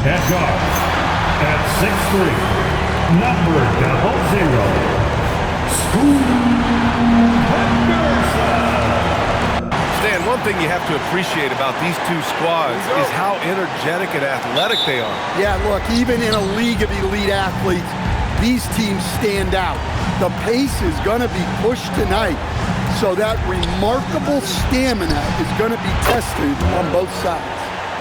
At guard, at 6'3", number 00, Scoot Henderson. Stan, one thing you have to appreciate about these two squads is how energetic and athletic they are. Yeah, look, even in a league of elite athletes, these teams stand out. The pace is going to be pushed tonight, so that remarkable stamina is going to be tested on both sides.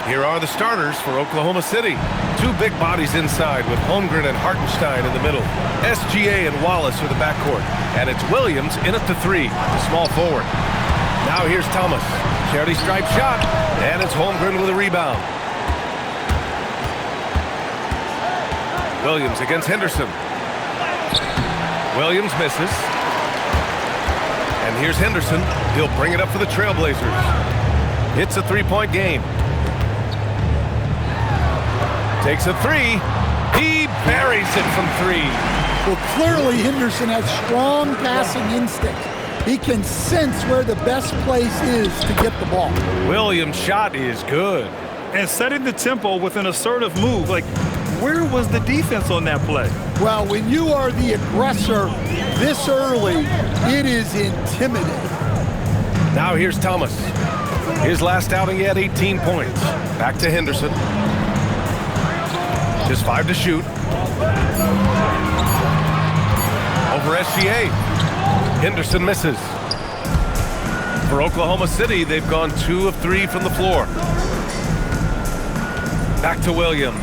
Here are the starters for Oklahoma City. Two big bodies inside with Holmgren and Hartenstein in the middle. SGA and Wallace are the backcourt. And it's Williams in at the 3, the small forward. Now here's Thomas. Charity stripe shot, and it's Holmgren with a rebound. Williams against Henderson. Williams misses. And here's Henderson. He'll bring it up for the Trailblazers. It's a three-point game. Takes a 3. He buries it from 3. Well, clearly Henderson has strong passing instincts. He can sense where the best place is to get the ball. Williams' shot is good. And setting the tempo with an assertive move. Like, where was the defense on that play? Well, when you are the aggressor this early, it is intimidating. Now here's Thomas. His last outing, he had 18 points. Back to Henderson. Just 5 to shoot. Over SGA. Henderson misses. For Oklahoma City, they've gone 2 of 3 from the floor. Back to Williams.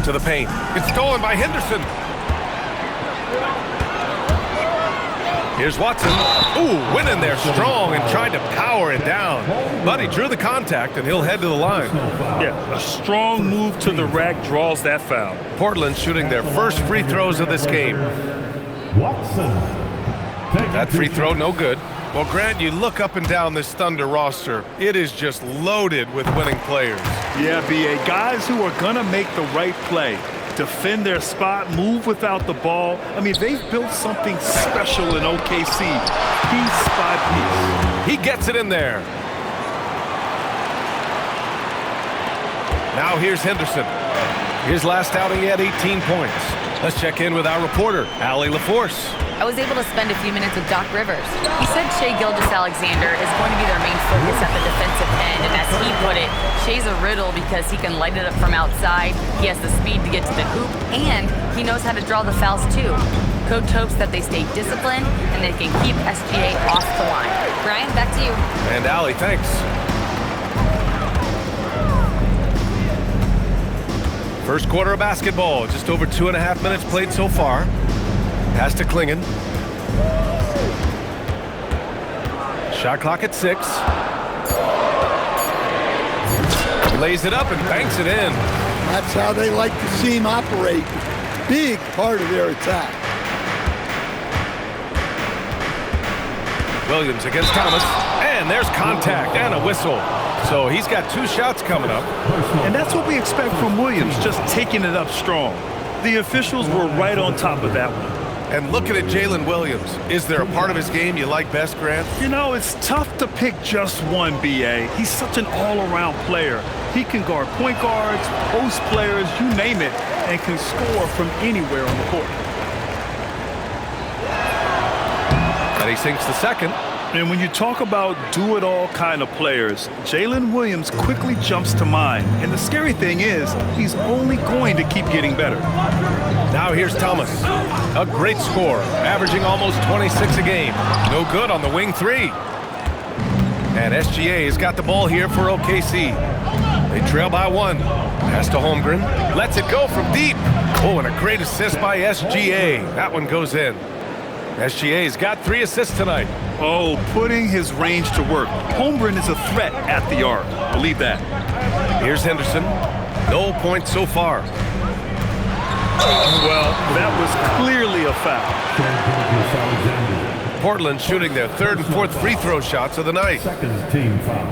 To the paint. It's stolen by Henderson. Here's Watson. Ooh, went in there strong and tried to power it down. But he drew the contact, and he'll head to the line. Yeah, a strong move to the rack draws that foul. Portland shooting their first free throws of this game. Watson. That free throw, no good. Well, Grant, you look up and down this Thunder roster. It is just loaded with winning players. Yeah, B.A. Guys who are going to make the right play. Defend their spot, move without the ball. I mean, they've built something special in OKC. Piece by piece. He gets it in there. Now here's Henderson. His last outing, he had 18 points. Let's check in with our reporter, Allie LaForce. I was able to spend a few minutes with Doc Rivers. He said Shai Gilgeous-Alexander is going to be their main focus at the defensive end, and as he put it, Shai's a riddle because he can light it up from outside, he has the speed to get to the hoop, and he knows how to draw the fouls too. Coach hopes that they stay disciplined and they can keep SGA off the line. Brian, back to you. And Allie, thanks. First quarter of basketball, just over 2.5 minutes played so far. Pass to Klingon. Shot clock at 6. Lays it up and banks it in. That's how they like to see him operate. Big part of their attack. Williams against Thomas. And there's contact and a whistle. So he's got 2 shots coming up. And that's what we expect from Williams, just taking it up strong. The officials were right on top of that one. And looking at Jalen Williams, is there a part of his game you like best, Grant? You know, it's tough to pick just one, B.A. He's such an all-around player. He can guard point guards, post players, you name it, and can score from anywhere on the court. And he sinks the second. And when you talk about do-it-all kind of players, Jalen Williams quickly jumps to mind. And the scary thing is, he's only going to keep getting better. Now here's Thomas. A great scorer, averaging almost 26 a game. No good on the wing 3. And SGA has got the ball here for OKC. They trail by 1. Pass to Holmgren. Lets it go from deep. Oh, and a great assist by SGA. That one goes in. SGA's got 3 assists tonight. Oh, putting his range to work. Holmgren is a threat at the arc. Believe that. Here's Henderson. No points so far. Well, that was clearly a foul. Portland shooting their 3rd and 4th free throw shots of the night. Second team foul.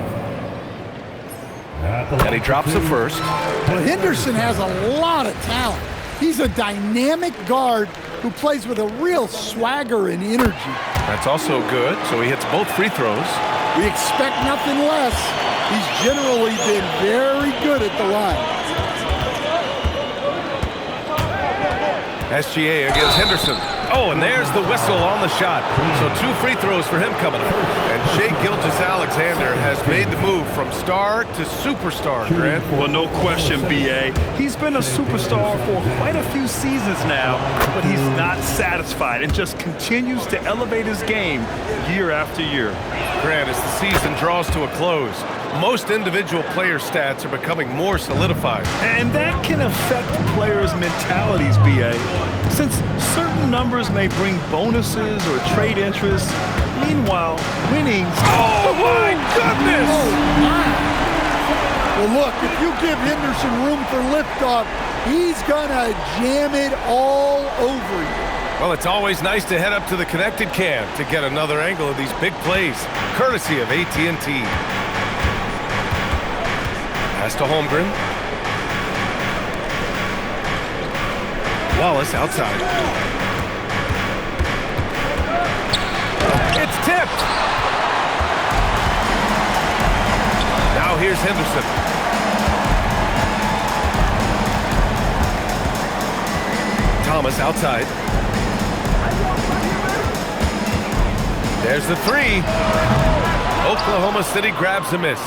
And he drops the first. Well, Henderson has a lot of talent. He's a dynamic guard who plays with a real swagger and energy. That's also good, so he hits both free throws. We expect nothing less. He's generally been very good at the line. SGA against Henderson. Oh, and there's the whistle on the shot. So 2 free throws for him coming up. And Shai Gilgeous-Alexander has made the move from star to superstar, Grant. Well, no question, B.A. He's been a superstar for quite a few seasons now, but he's not satisfied and just continues to elevate his game year after year. Grant, as the season draws to a close, most individual player stats are becoming more solidified. And that can affect players' mentalities, B.A. Since certain numbers may bring bonuses or trade interest, meanwhile, winning... Oh, my goodness! Oh, my. Well, look, if you give Henderson room for liftoff, he's going to jam it all over you. Well, it's always nice to head up to the connected cam to get another angle of these big plays, courtesy of AT&T. Pass to Holmgren. Wallace outside. It's tipped. Now here's Henderson. Thomas outside. There's the 3. Oklahoma City grabs a miss.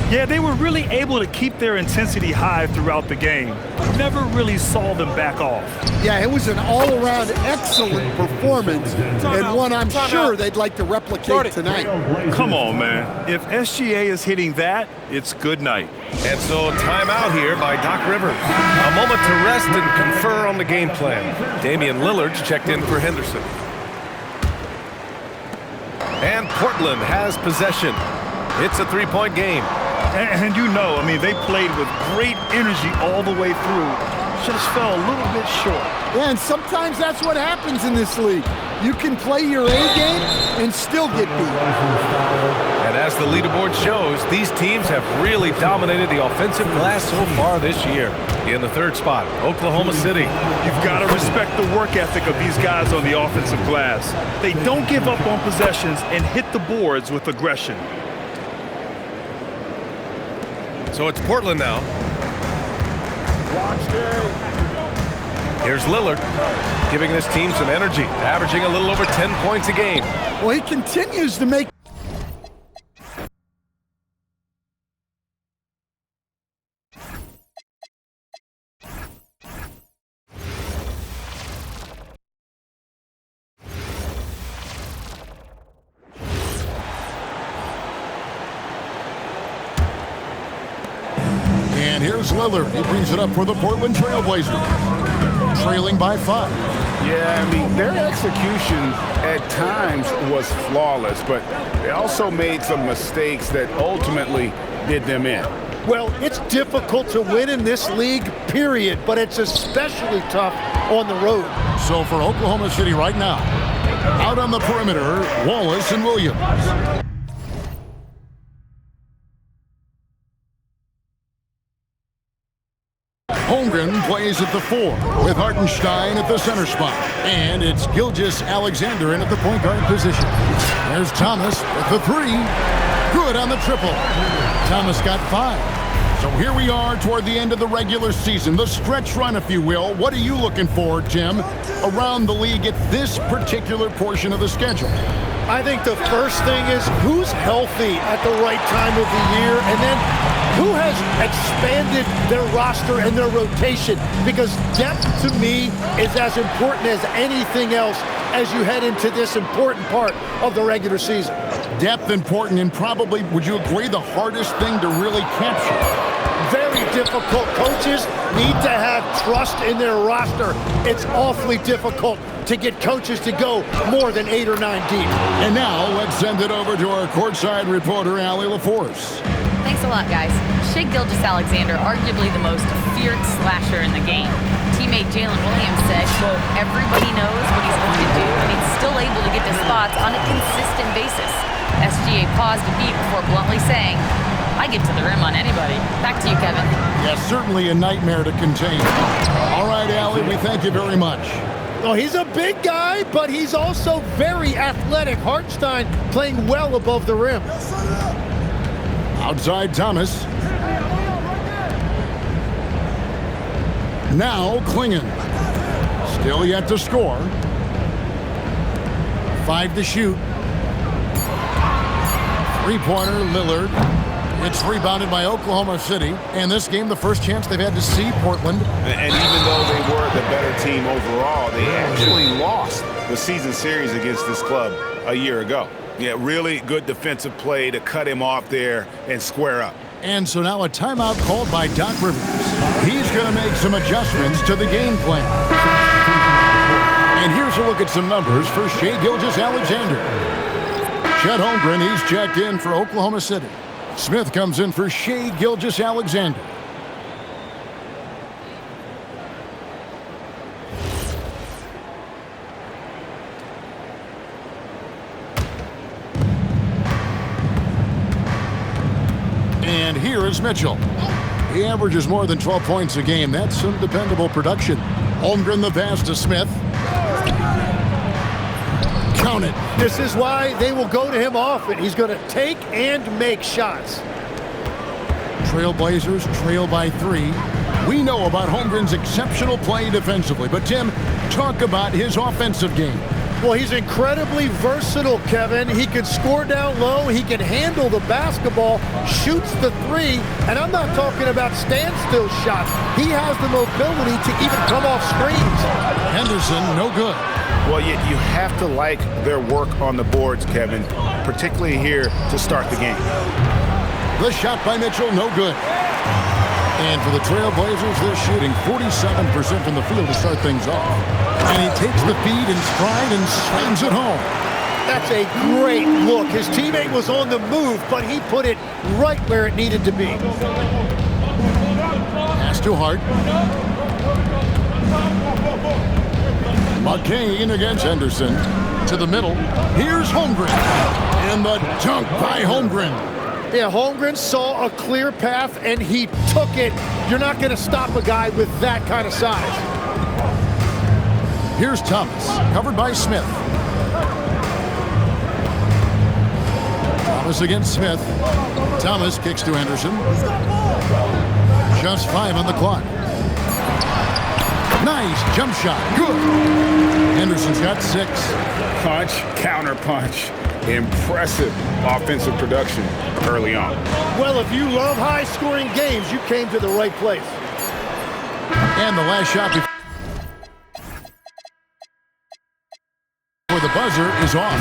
Yeah, they were really able to keep their intensity high throughout the game. Never really saw them back off. Yeah, it was an all-around excellent performance, and one I'm sure they'd like to replicate tonight. Come on, man. If SGA is hitting that, it's good night. And so timeout here by Doc Rivers. A moment to rest and confer on the game plan. Damian Lillard's checked in for Henderson. And Portland has possession. It's a 3-point game. And you know, I mean, they played with great energy all the way through. Just fell a little bit short. Yeah, and sometimes that's what happens in this league. You can play your A game and still get beat. And as the leaderboard shows, these teams have really dominated the offensive glass so far this year. In the 3rd spot, Oklahoma City. You've got to respect the work ethic of these guys on the offensive glass. They don't give up on possessions and hit the boards with aggression. So it's Portland now. Here's Lillard, giving this team some energy, averaging a little over 10 points a game. Well, he continues to make... And here's Lillard. He brings it up for the Portland Trail Blazers. Trailing by 5. Yeah, I mean, their execution at times was flawless, but they also made some mistakes that ultimately did them in. Well, it's difficult to win in this league, period, but it's especially tough on the road. So for Oklahoma City right now, out on the perimeter, Wallace and Williams. Holmgren plays at the 4 with Hartenstein at the center spot. And it's Gilgeous-Alexander in at the point guard position. There's Thomas with the 3. Good on the triple. Thomas got 5. So here we are toward the end of the regular season, the stretch run, if you will. What are you looking for, Jim, around the league at this particular portion of the schedule? I think the first thing is who's healthy at the right time of the year, and then who has expanded their roster and their rotation, because depth to me is as important as anything else as you head into this important part of the regular season. Depth important, and probably, would you agree, the hardest thing to really capture? Very difficult. Coaches need to have trust in their roster. It's awfully difficult to get coaches to go more than 8 or 9 deep. And now let's send it over to our courtside reporter, Allie LaForce. Thanks a lot, guys. Shai Gilgeous-Alexander, arguably the most feared slasher in the game. Teammate Jalen Williams said, quote, everybody knows what he's going to do, and he's still able to get to spots on a consistent basis. SGA paused a beat before bluntly saying, I get to the rim on anybody. Back to you, Kevin. Yes, certainly a nightmare to contain. All right, Allie, we thank you very much. Oh, he's a big guy, but he's also very athletic. Hartenstein playing well above the rim. Outside Thomas. Now Clingan. Still yet to score. 5 to shoot. Three-pointer, Lillard. It's rebounded by Oklahoma City. And this game, the first chance they've had to see Portland. And even though they were the better team overall, they actually lost the season series against this club a year ago. Yeah, really good defensive play to cut him off there and square up. And so now a timeout called by Doc Rivers. He's going to make some adjustments to the game plan. And here's a look at some numbers for Shai Gilgeous-Alexander. Chet Holmgren, he's checked in for Oklahoma City. Smith comes in for Shai Gilgeous-Alexander. And here is Mitchell. He averages more than 12 points a game. That's some dependable production. Holmgren the pass to Smith. Count it. This is why they will go to him often. He's going to take and make shots. Trailblazers trail by 3. We know about Holmgren's exceptional play defensively, but Tim, talk about his offensive game. Well, he's incredibly versatile, Kevin. He can score down low. He can handle the basketball, shoots the 3, and I'm not talking about standstill shots. He has the mobility to even come off screens. Henderson, no good. Well, you have to like their work on the boards, Kevin, particularly here to start the game. The shot by Mitchell, no good. And for the Trailblazers, they're shooting 47% from the field to start things off. And he takes the feed in stride and slams it home. That's a great look. His teammate was on the move, but he put it right where it needed to be. Pass to Hart. McCain against Henderson. To the middle. Here's Holmgren. And the dunk by Holmgren. Yeah, Holmgren saw a clear path, and he took it. You're not going to stop a guy with that kind of size. Here's Thomas, covered by Smith. Thomas against Smith. Thomas kicks to Henderson. Just 5 on the clock. Nice jump shot. Good. Henderson's got 6. Punch, counter punch. Impressive offensive production early on. Well, if you love high-scoring games, you came to the right place. And the last shot before the buzzer is off.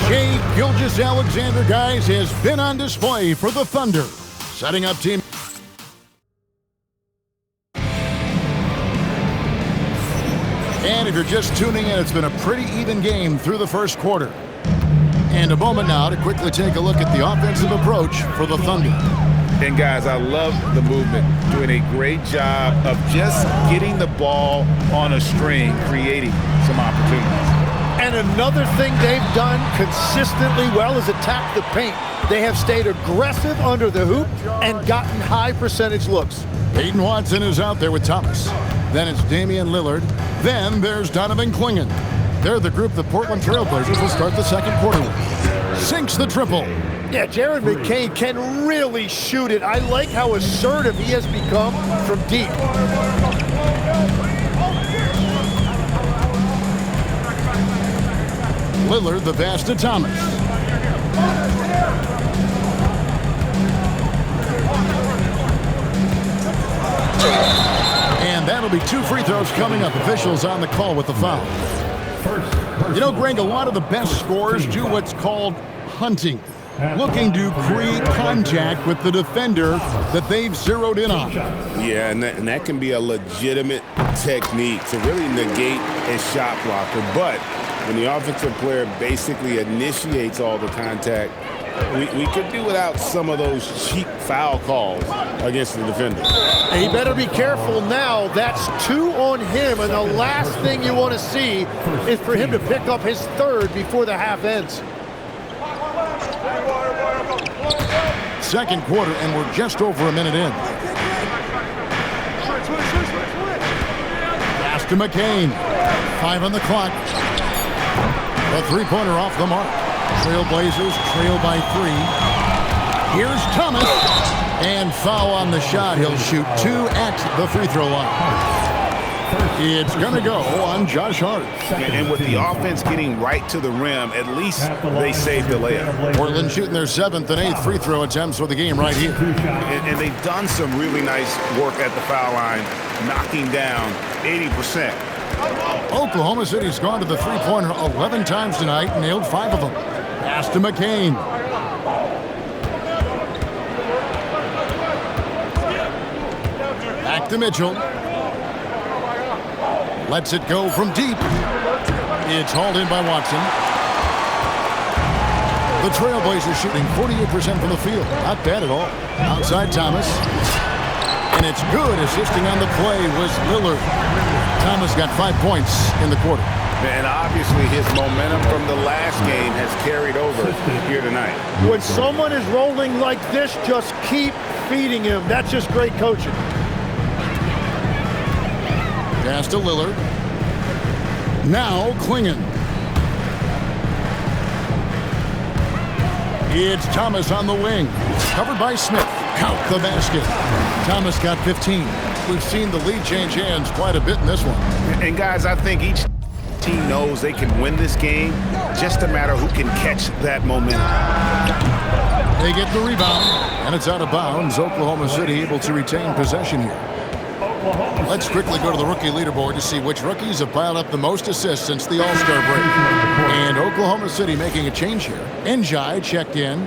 Shai Gilgeous-Alexander, guys, has been on display for the Thunder. Setting up team. And if you're just tuning in, it's been a pretty even game through the first quarter. And a moment now to quickly take a look at the offensive approach for the Thunder. And guys, I love the movement. Doing a great job of just getting the ball on a string, creating some opportunities. And another thing they've done consistently well is attack the paint. They have stayed aggressive under the hoop and gotten high percentage looks. Peyton Watson is out there with Thomas. Then it's Damian Lillard. Then there's Donovan Clingan. They're the group the Portland Trailblazers will start the second quarter with. Sinks the triple. Yeah, Jared McCain can really shoot it. I like how assertive he has become from deep. Lillard the pass to Thomas. And that'll be 2 free throws coming up. Officials on the call with the foul. You know, Greg, a lot of the best scorers do what's called hunting, looking to create contact with the defender that they've zeroed in on. Yeah, and that can be a legitimate technique to really negate a shot blocker. But when the offensive player basically initiates all the contact, we could do without some of those cheap foul calls against the defender. And he better be careful now. That's 2 on him, and the last thing you want to see is for him to pick up his 3rd before the half ends. Second quarter, and we're just over a minute in. Pass Pass to McCain. 5 on the clock. The three-pointer off the mark. Trailblazers trail by 3. Here's Thomas. And foul on the shot. He'll shoot 2 at the free throw line. It's going to go on Josh Hart. And with the offense getting right to the rim, at least they saved the layup. Portland shooting their 7th and 8th free throw attempts for the game right here. And they've done some really nice work at the foul line, knocking down 80%. Oklahoma City's gone to the three-pointer 11 times tonight, nailed 5 of them. Pass to McCain. Back to Mitchell. Lets it go from deep. It's hauled in by Watson. The Trailblazers shooting 48% from the field. Not bad at all. Outside Thomas. And it's good. Assisting on the play was Lillard. Thomas got 5 points in the quarter. And obviously his momentum from the last game has carried over here tonight. When someone is rolling like this, just keep feeding him. That's just great coaching. Pass to Lillard. Now Klingon. It's Thomas on the wing. Covered by Smith. Count the basket. Thomas got 15. We've seen the lead change hands quite a bit in this one. And guys, I think each team knows they can win this game. Just a matter who can catch that momentum. They get the rebound, and it's out of bounds. Oklahoma City able to retain possession here. Let's quickly go to the rookie leaderboard to see which rookies have piled up the most assists since the All-Star break. And Oklahoma City making a change here. Njai checked in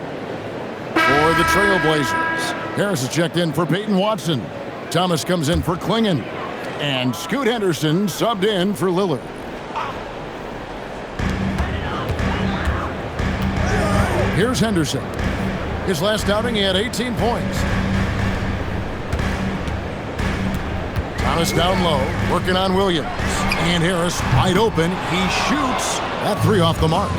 for the Trailblazers. Harris is checked in for Peyton Watson. Thomas comes in for Klingon. And Scoot Henderson subbed in for Lillard. Here's Henderson. His last outing, he had 18 points. Thomas down low, working on Williams. And Harris wide open. He shoots. That 3 off the mark.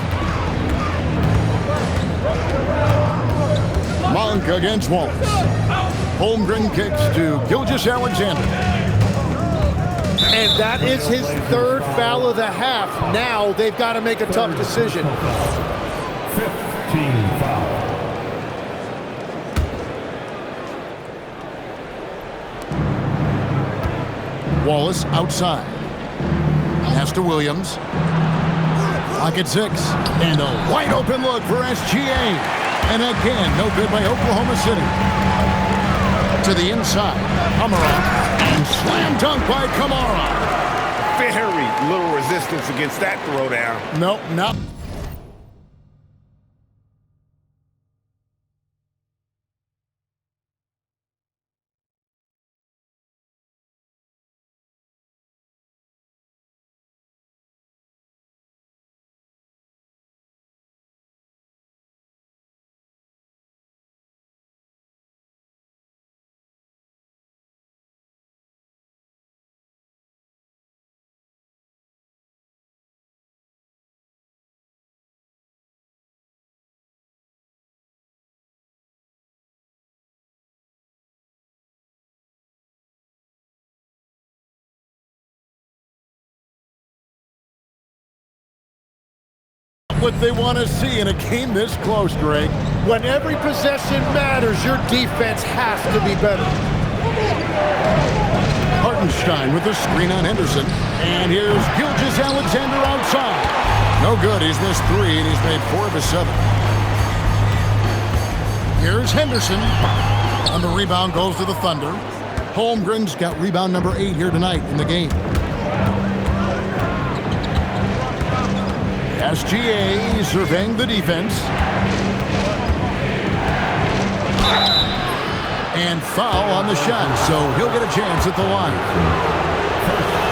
Monk against Wallace. Holmgren kicks to Gilgeous-Alexander. And that is his 3rd foul of the half. Now they've got to make a tough decision. 15 foul. Wallace outside. Pass to Williams. Clock at 6. And a wide open look for SGA. And again, no good by Oklahoma City. To the inside. Kamara. And slam dunk by Kamara. Very little resistance against that throwdown. Nope, not. What they want to see in a game this close, Greg. When every possession matters, your defense has to be better. Hartenstein with the screen on Henderson. And here's Gilgeous-Alexander outside. No good. He's missed 3, and he's made 4 of his 7. Here's Henderson. And the rebound goes to the Thunder. Holmgren's got rebound number 8 here tonight in the game. SGA surveying the defense. And foul on the shot, so he'll get a chance at the line.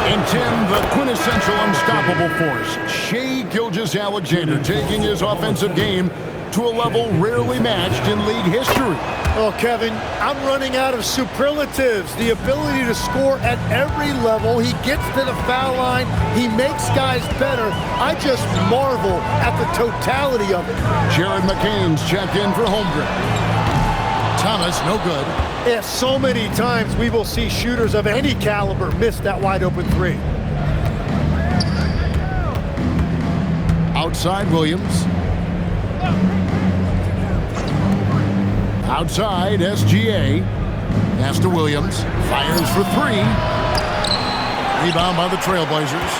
And Tim, the quintessential unstoppable force, Shai Gilgeous-Alexander, taking his offensive game to a level rarely matched in league history. Oh, Kevin, I'm running out of superlatives. The ability to score at every level. He gets to the foul line. He makes guys better. I just marvel at the totality of it. Jared McCain's checked in for Holmgren. Thomas, no good. Yeah, so many times we will see shooters of any caliber miss that wide open 3. Outside Williams. Outside SGA. Pass to Williams. Fires for three. Rebound by the Trailblazers.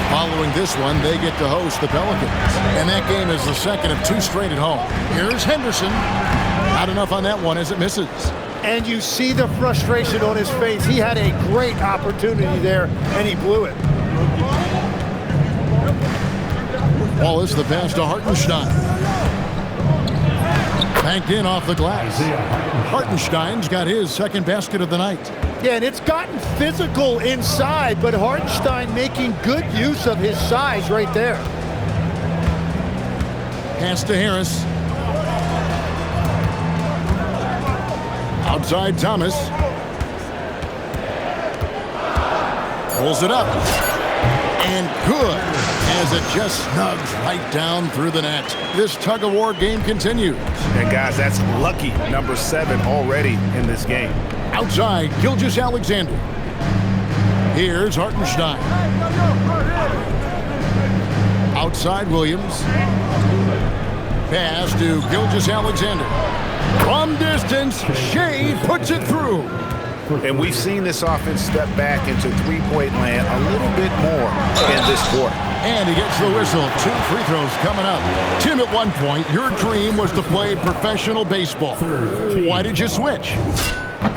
Following this one, they get to host the Pelicans. And that game is the second of two straight at home. Here's Henderson. Not enough on that one as it misses. And you see the frustration on his face. He had a great opportunity there, and he blew it. Wallace, the pass to Hartenstein. Banked in off the glass. Hartenstein's got his second basket of the night. Yeah, and it's gotten physical inside, but Hartenstein making good use of his size right there. Pass to Harris. Outside Thomas. Pulls it up. And good, as it just snugs right down through the net. This tug-of-war game continues. And guys, that's lucky number 7 already in this game. Outside, Gilgeous-Alexander. Here's Hartenstein. Outside Williams. Pass to Gilgeous-Alexander. From distance, Shea puts it through. And we've seen this offense step back into three-point land a little bit more in this quarter. And he gets the whistle. 2 free throws coming up. Tim, at one point, your dream was to play professional baseball. Why did you switch?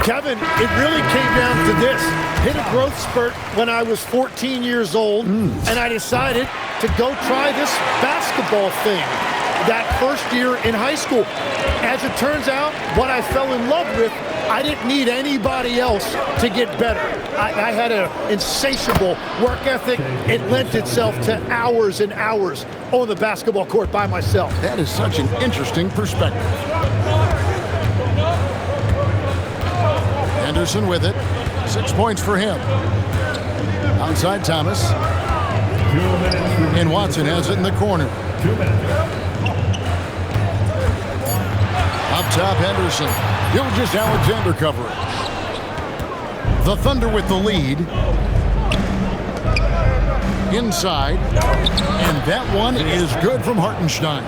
Kevin, it really came down to this. Hit a growth spurt when I was 14 years old, and I decided to go try this basketball thing that first year in high school. As it turns out, what I fell in love with, I didn't need anybody else to get better. I had an insatiable work ethic. It lent itself to hours and hours on the basketball court by myself. That is such an interesting perspective. Henderson with it. 6 points for him. Outside Thomas. And Watson has it in the corner. Up top, Henderson. Gilgeous-Alexander covering. The Thunder with the lead. Inside. And that one is good from Hartenstein.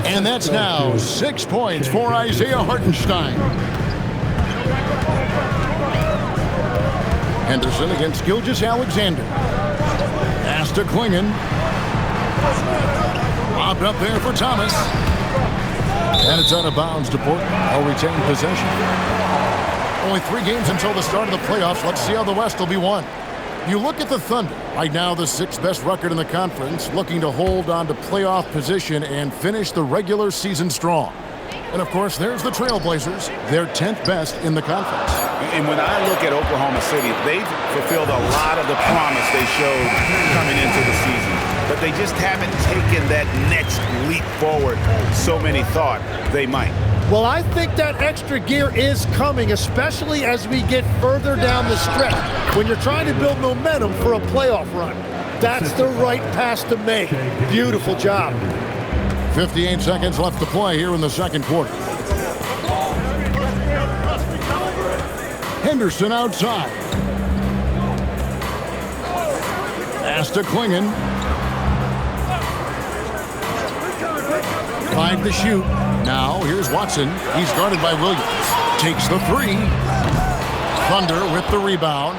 And that's now 6 points for Isaiah Hartenstein. Henderson against Gilgeous-Alexander. Pass to Klingon. Lobbed up there for Thomas. And it's out of bounds to Portland. They'll retain possession. Only 3 games until the start of the playoffs. Let's see how the West will be won. You look at the Thunder. Right now, the 6th best record in the conference, looking to hold on to playoff position and finish the regular season strong. And, of course, there's the Trailblazers. They're 10th best in the conference. And when I look at Oklahoma City, they've fulfilled a lot of the promise they showed coming into the season. But they just haven't taken that next leap forward so many thought they might. Well, I think that extra gear is coming, especially as we get further down the stretch. When you're trying to build momentum for a playoff run, that's the right pass to make. Beautiful job. 58 seconds left to play here in the second quarter. Henderson outside. Pass to Klingon. 5 to shoot. Now here's Watson. He's guarded by Williams. Takes the 3. Thunder with the rebound.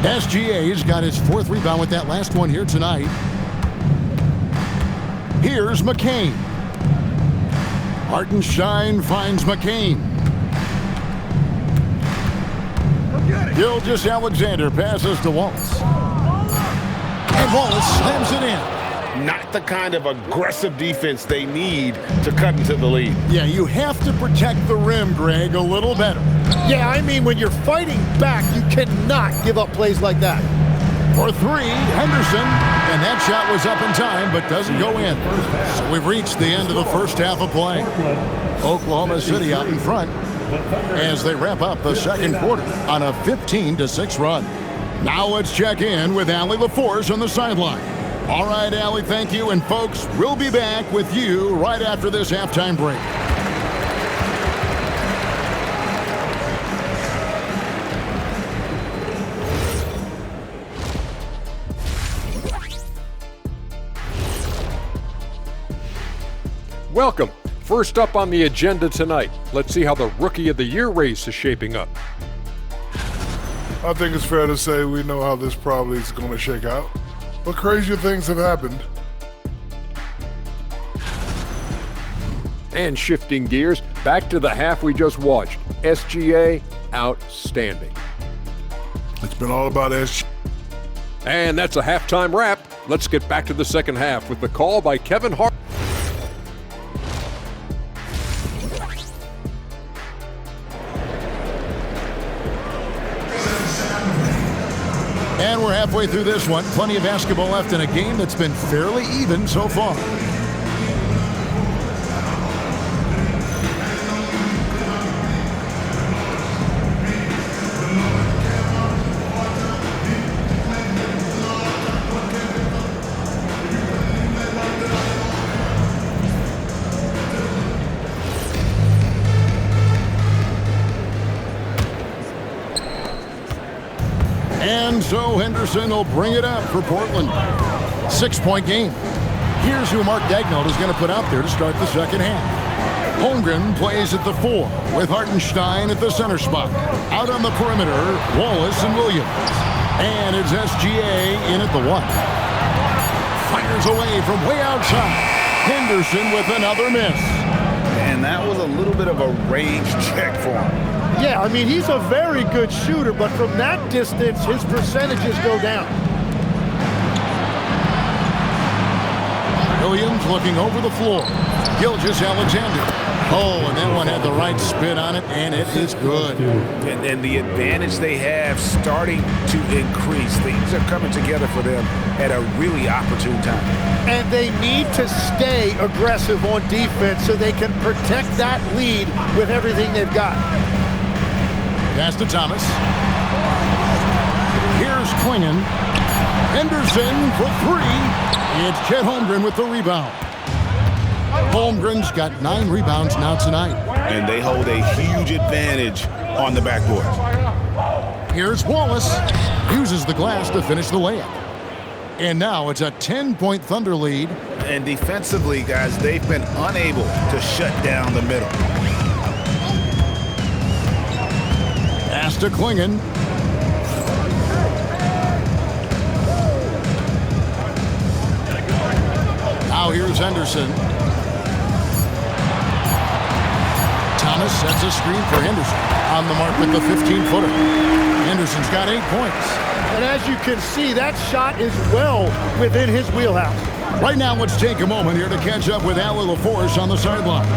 SGA's got his 4th rebound with that last one here tonight. Here's McCain. Hartenstein finds McCain. Gilgeous-Alexander passes to Wallace. And Wallace slams it in. Not the kind of aggressive defense they need to cut into the lead. Yeah, you have to protect the rim, Greg, a little better. Yeah, I mean, when you're fighting back, you cannot give up plays like that. For 3, Henderson. And that shot was up in time, but doesn't go in. So we've reached the end of the first half of play. Oklahoma City out in front as they wrap up the second quarter on a 15-6 run. Now let's check in with Allie LaForce on the sideline. All right, Allie, thank you. And folks, we'll be back with you right after this halftime break. Welcome. First up on the agenda tonight, let's see how the Rookie of the Year race is shaping up. I think it's fair to say we know how this probably is going to shake out. But crazier things have happened. And shifting gears, back to the half we just watched. SGA, outstanding. It's been all about SGA. And that's a halftime wrap. Let's get back to the second half with the call by Kevin Hart. And we're halfway through this one. Plenty of basketball left in a game that's been fairly even so far. And so Henderson will bring it up for Portland. 6-point game. Here's who Mark Daigneault is going to put out there to start the second half. Holmgren plays at the 4 with Hartenstein at the center spot. Out on the perimeter, Wallace and Williams. And it's SGA in at the 1. Fires away from way outside. Henderson with another miss. And that was a little bit of a range check for him. Yeah, I mean, he's a very good shooter, but from that distance, his percentages go down. Williams looking over the floor. Gilgeous-Alexander. Oh, and that one had the right spin on it, and it is good. And the advantage they have starting to increase. Things are coming together for them at a really opportune time. And they need to stay aggressive on defense so they can protect that lead with everything they've got. Pass to Thomas. Here's Klingon. Henderson for 3. It's Chet Holmgren with the rebound. Holmgren's got 9 rebounds now tonight. And they hold a huge advantage on the backboard. Here's Wallace. Uses the glass to finish the layup. And now it's a 10-point Thunder lead. And defensively, guys, they've been unable to shut down the middle. Pass to Klingon. Now here's Henderson. Thomas sets a screen for Henderson. On the mark with the 15-footer. Henderson's got 8 points. And as you can see, that shot is well within his wheelhouse. Right now, let's take a moment here to catch up with Allie LaForce on the sidelines.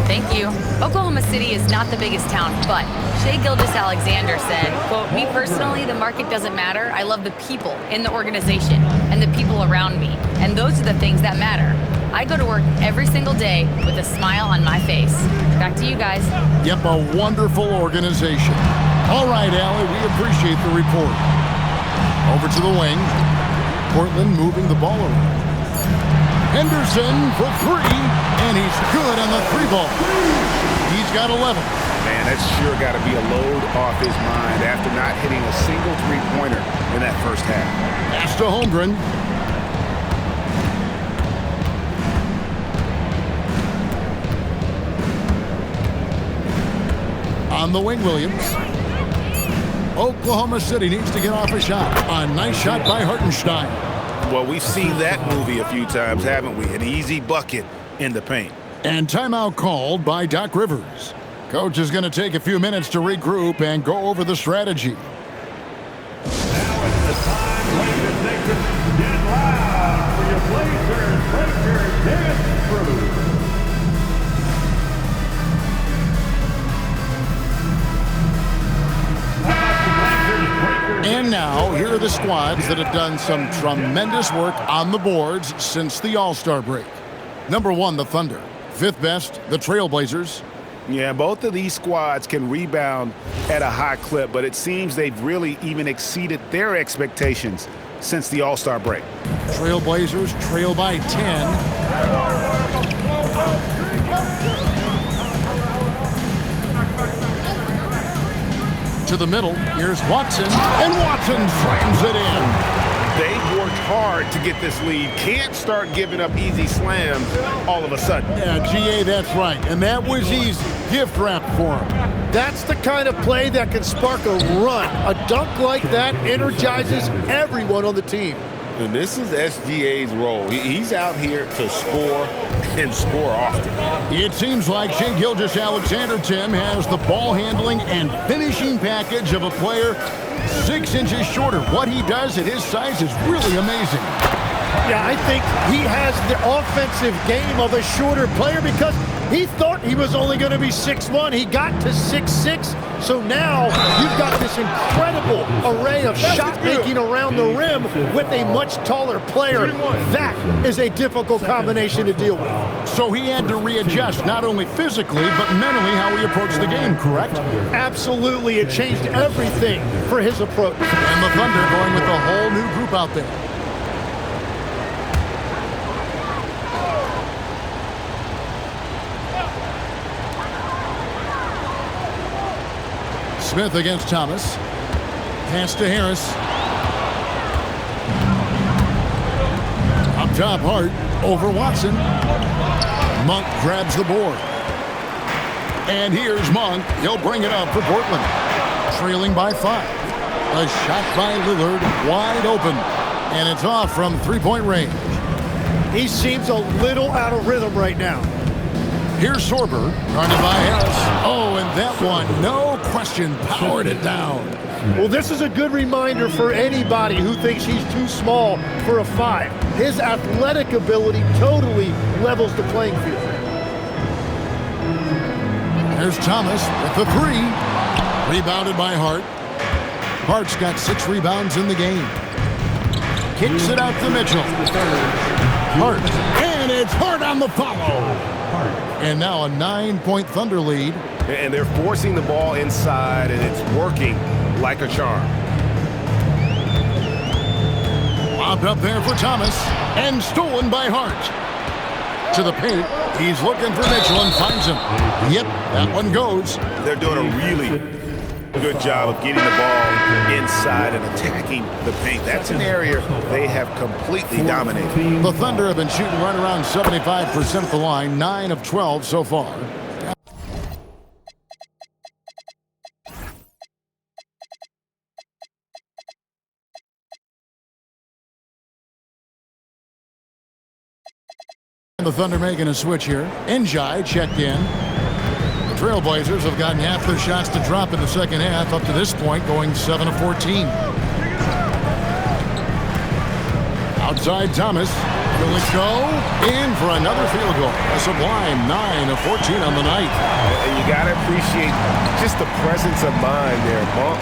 Thank you. Oklahoma City is not the biggest town, but Shai Gilgeous-Alexander said, quote, "Me personally, the market doesn't matter. I love the people in the organization and the people around me. And those are the things that matter. I go to work every single day with a smile on my face." Back to you guys. Yep, a wonderful organization. All right, Allie, we appreciate the report. Over to the wing. Portland moving the ball around. Henderson for 3, and he's good on the 3-ball. He's got 11. Man, that's sure got to be a load off his mind after not hitting a single three-pointer in that first half. Pass to Holmgren. On the wing, Williams. Oklahoma City needs to get off a shot. A nice shot by Hartenstein. Well, we've seen that movie a few times, haven't we? An easy bucket in the paint. And timeout called by Doc Rivers. Coach is going to take a few minutes to regroup and go over the strategy. Now it's the time, ladies and gentlemen, get loud for your Blazers Breakers dance crew. And now, here are the squads that have done some tremendous work on the boards since the All-Star break. Number 1, the Thunder. 5th best, the Trailblazers. Yeah, both of these squads can rebound at a high clip, but it seems they've really even exceeded their expectations since the All-Star break. Trailblazers trail by 10. To the middle, here's Watson, and Watson slams it in. They've worked hard to get this lead. Can't start giving up easy slams all of a sudden. Yeah, GA, that's right. And that was easy. Gift wrap for him. That's the kind of play that can spark a run. A dunk like that energizes everyone on the team. And this is SGA's role. He's out here to score and score often. It seems like Shai Gilgeous-Alexander, Tim, has the ball handling and finishing package of a player 6 inches shorter. What he does at his size is really amazing. Yeah, I think he has the offensive game of a shorter player because he thought he was only going to be 6'1". He got to 6'6". So now you've got this incredible array of shot making around the rim with a much taller player. That is a difficult combination to deal with. So he had to readjust not only physically but mentally how he approached the game, correct? Absolutely. It changed everything for his approach. And the Thunder going with a whole new group out there. Smith against Thomas. Pass to Harris. Up top, Hart over Watson. Monk grabs the board. And here's Monk. He'll bring it up for Portland. Trailing by 5. A shot by Lillard, wide open. And it's off from three-point range. He seems a little out of rhythm right now. Here's Sorber, guarded by Harris. Oh, and that one, no question, powered it down. Well, this is a good reminder for anybody who thinks he's too small for a 5. His athletic ability totally levels the playing field. There's Thomas with the 3. Rebounded by Hart. Hart's got 6 rebounds in the game. Kicks it out to Mitchell. Hart, and it's Hart on the follow. And now a 9-point Thunder lead. And they're forcing the ball inside, and it's working like a charm. Lobbed up there for Thomas, and stolen by Hart. To the paint, he's looking for Mitchell and finds him. Yep, that one goes. They're doing a really good job of getting the ball inside and attacking the paint. That's an area they have completely dominated. The Thunder have been shooting right around 75% at the line, 9 of 12 so far. The Thunder making a switch here. Njai checked in. Trailblazers have gotten half their shots to drop in the second half up to this point, going 7 of 14. Outside Thomas. Will it go? In for another field goal. A sublime 9 of 14 on the night. And you got to appreciate just the presence of mind there. Monk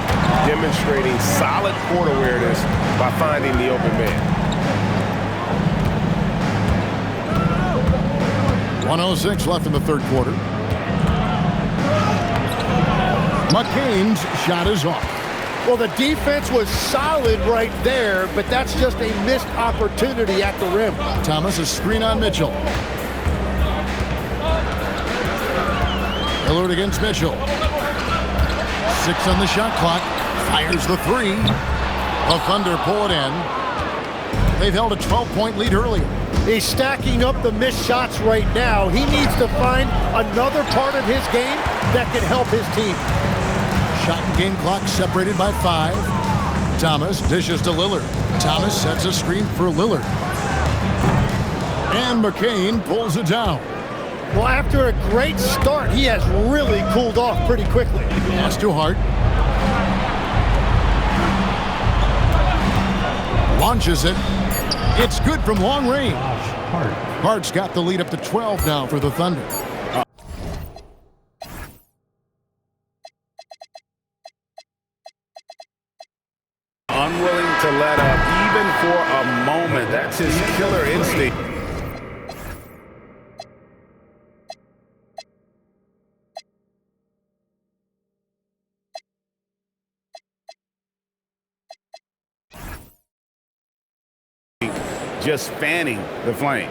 demonstrating solid court awareness by finding the open man. 1:06 left in the third quarter. McCain's shot is off. Well, the defense was solid right there, but that's just a missed opportunity at the rim. Thomas, a screen on Mitchell. Lillard against Mitchell. 6 on the shot clock. Fires the 3. The Thunder pull it in. They've held a 12-point lead earlier. He's stacking up the missed shots right now. He needs to find another part of his game that can help his team. Shot and game clock separated by 5. Thomas dishes to Lillard. Thomas sets a screen for Lillard. And McCain pulls it down. Well, after a great start, he has really cooled off pretty quickly. Pass to Hart. Launches it. It's good from long range. Hart's got the lead up to 12 now for the Thunder. Unwilling to let up even for a moment. That's his killer instinct. Just fanning the flames.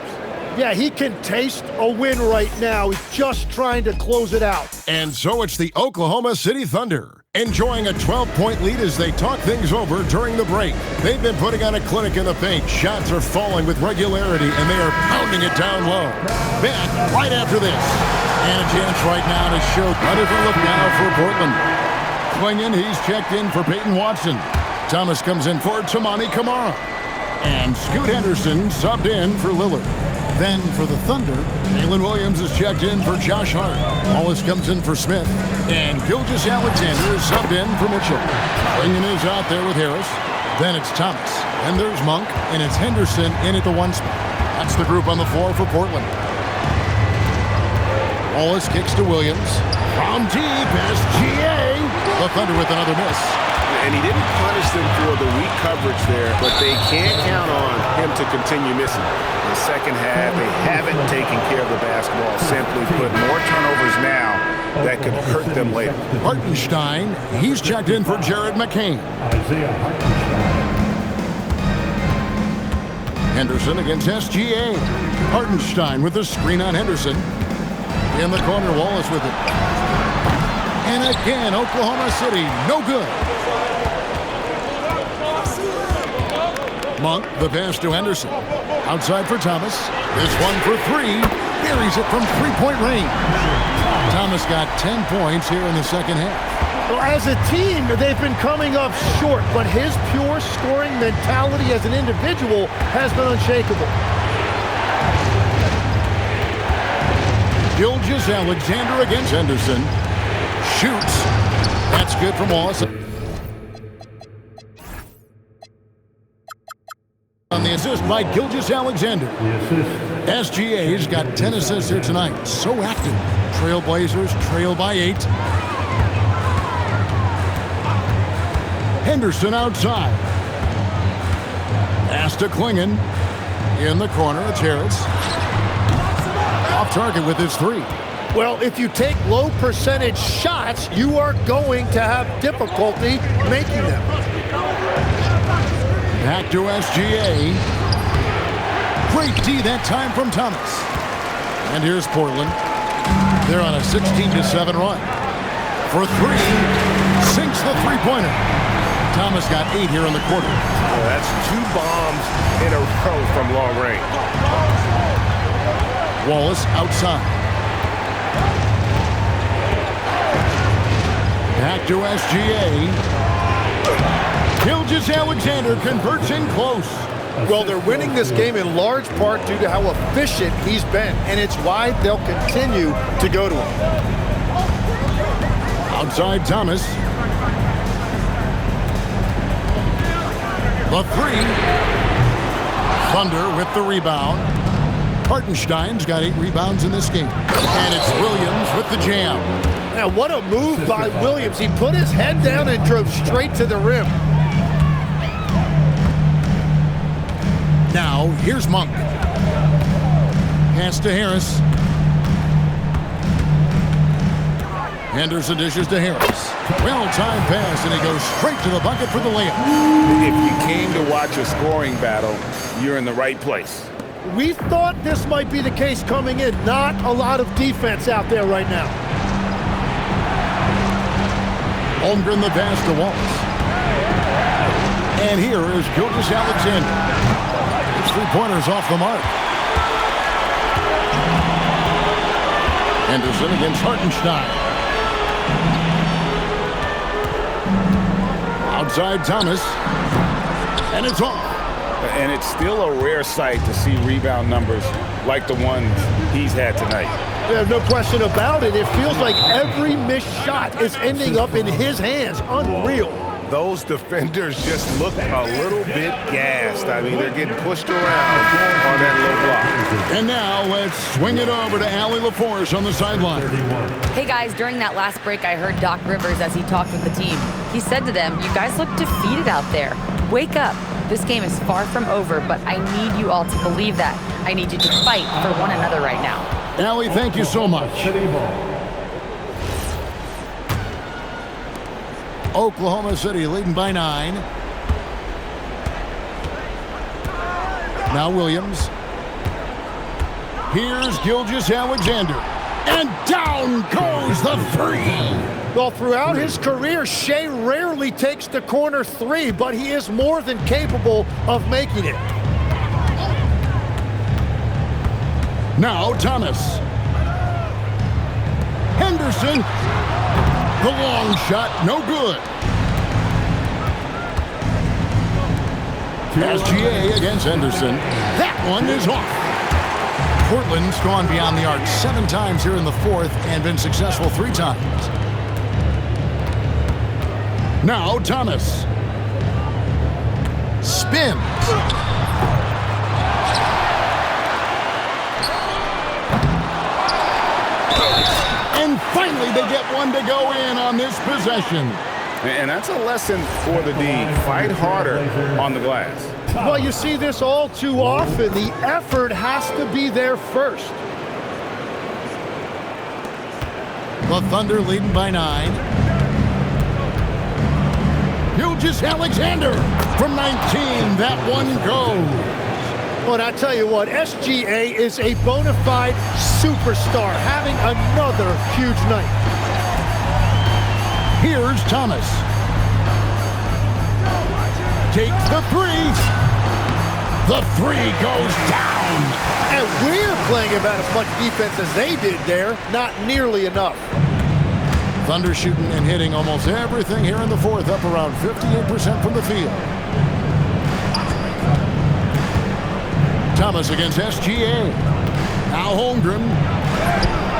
Yeah, he can taste a win right now. He's just trying to close it out. And so it's the Oklahoma City Thunder enjoying a 12-point lead as they talk things over during the break. They've been putting on a clinic in the paint. Shots are falling with regularity, and they are pounding it down low. Back right after this. And a chance right now to show a different look now for Portland. Clingan, he's checked in for Peyton Watson. Thomas comes in for Toumani Camara. And Scoot Henderson subbed in for Lillard. Then for the Thunder, Jalen Williams is checked in for Josh Hart. Wallace comes in for Smith. And Gilgeous-Alexander is subbed in for Mitchell. Clingan is out there with Harris. Then it's Thomas. And there's Monk. And it's Henderson in at the 1 spot. That's the group on the floor for Portland. Wallace kicks to Williams. From deep, SGA. The Thunder with another miss. And he didn't punish them for the weak coverage there, but they can't count on him to continue missing. In the second half, they haven't taken care of the basketball. Simply put, more turnovers now that could hurt them later. Hartenstein, he's checked in for Jared McCain. Henderson against SGA. Hartenstein with the screen on Henderson. In the corner, Wallace with it. And again, Oklahoma City, no good. Monk, the pass to Henderson. Outside for Thomas. This one for 3. Buries it from three-point range. Thomas got 10 points here in the second half. Well, as a team, they've been coming up short, but his pure scoring mentality as an individual has been unshakable. Gilgeous-Alexander against Henderson. Shoots. That's good from Wallace. On the assist by Gilgeous-Alexander. SGA's got 10 assists here tonight. So active. Trailblazers trail by 8. Henderson outside. Pass to Clingan. In the corner, it's Harris. Off target with his 3. Well, if you take low percentage shots, you are going to have difficulty making them. Back to SGA. Great D that time from Thomas. And here's Portland. They're on a 16-7 run. For 3, sinks the three-pointer. Thomas got 8 here in the quarter. Well, that's 2 bombs in a row from long range. Wallace outside. Back to SGA. Gilgeous-Alexander converts in close. Well, they're winning this game in large part due to how efficient he's been, and it's why they'll continue to go to him. Outside Thomas. The 3. Thunder with the rebound. Hartenstein's got 8 rebounds in this game. And it's Williams with the jam. Now, what a move by Williams. He put his head down and drove straight to the rim. Now, here's Monk. Pass to Harris. Henderson dishes to Harris. Well-timed pass, and he goes straight to the bucket for the layup. If you came to watch a scoring battle, you're in the right place. We thought this might be the case coming in. Not a lot of defense out there right now. Holmgren the pass to Wallace. And here is Gilgeous-Alexander. His 3-pointers off the mark. Henderson against Hartenstein. Outside Thomas. And it's off. And it's still a rare sight to see rebound numbers like the ones he's had tonight. There's no question about it. It feels like every missed shot is ending up in his hands. Unreal. Those defenders just look a little bit gassed. I mean, they're getting pushed around on that low block. And now let's swing it over to Allie LaForce on the sideline. Hey guys, during that last break, I heard Doc Rivers as he talked with the team. He said to them, "You guys look defeated out there. Wake up. This game is far from over, but I need you all to believe that. I need you to fight for one another right now." Allie, thank you so much. Oklahoma City leading by 9. Now Williams. Here's Gilgeous-Alexander. And down goes the 3. Well, throughout his career, Shea rarely takes the corner three, but he is more than capable of making it. Now Thomas. Henderson. The long shot, no good. SGA against Henderson. That one is off. Portland's gone beyond the arc 7 times here in the fourth and been successful 3 times. Now Thomas. Spins. And finally they get one to go in on this possession. And that's a lesson for the D. Fight harder on the glass. Well, you see this all too often. The effort has to be there first. The Thunder leading by 9. Gilgeous-Alexander from 19. That one goes. But I tell you what, SGA is a bona fide superstar, having another huge night. Here's Thomas. Takes the 3. The 3 goes down. And we're playing about as much defense as they did there. Not nearly enough. Thunder shooting and hitting almost everything here in the fourth, up around 58% from the field. Thomas against SGA. Now Holmgren.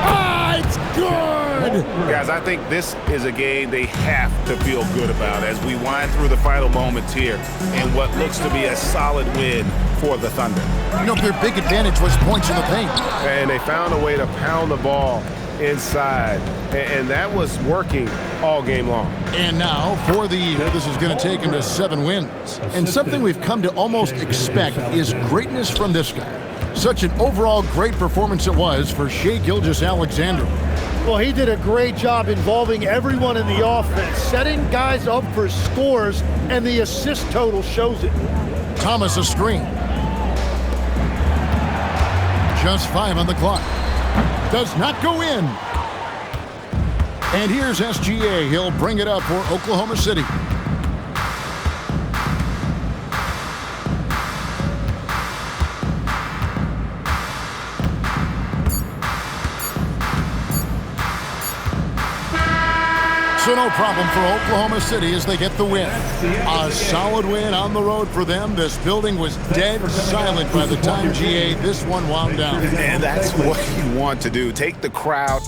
Ah, it's good! Guys, I think this is a game they have to feel good about as we wind through the final moments here in what looks to be a solid win for the Thunder. You know, their big advantage was points in the paint. And they found a way to pound the ball inside, and that was working all game long. And now for the year, this is going to take him to 7 wins. And something we've come to almost expect is greatness from this guy. Such an overall great performance it was for Shai Gilgeous-Alexander. Well, he did a great job involving everyone in the offense, setting guys up for scores, and the assist total shows it. Thomas a screen. Just 5 on the clock. Does not go in. And here's SGA. He'll bring it up for Oklahoma City. So no problem for Oklahoma City as they get the win. A solid win on the road for them. This building was dead silent by the time, GA, this one wound down. And that's what you want to do. Take the crowd